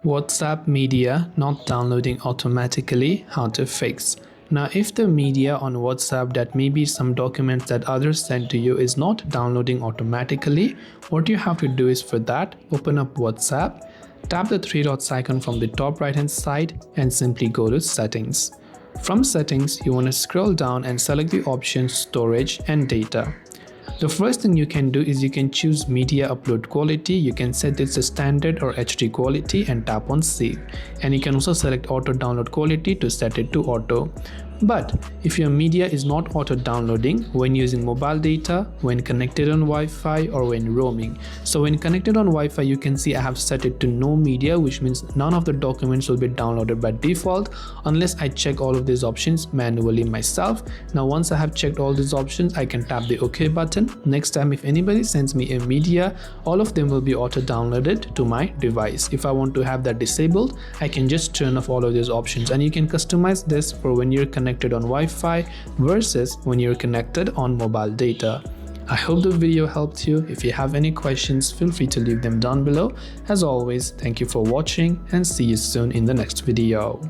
WhatsApp media not downloading automatically, how to fix. Now, if the media on WhatsApp, that may be some documents that others send to you, is not downloading automatically, what you have to do is, for that, open up WhatsApp, tap the three dots icon from the top right hand side and simply go to settings. From settings, you want to scroll down and select the option storage and data. The first thing you can do is you can choose media upload quality. You can set this to standard or HD quality and tap on save. And you can also select auto download quality to set it to auto. But if your media is not auto downloading when using mobile data, when connected on Wi-Fi, or when roaming. So when connected on Wi-Fi, you can see I have set it to no media, which means none of the documents will be downloaded by default unless I check all of these options manually myself. Now once I have checked all these options, I can tap the OK button. Next time if anybody sends me a media, all of them will be auto downloaded to my device. If I want to have that disabled, I can just turn off all of these options, and you can customize this for when you're connected on Wi-Fi versus when you're connected on mobile data. I hope the video helped you. If you have any questions, feel free to leave them down below. As always, thank you for watching and see you soon in the next video.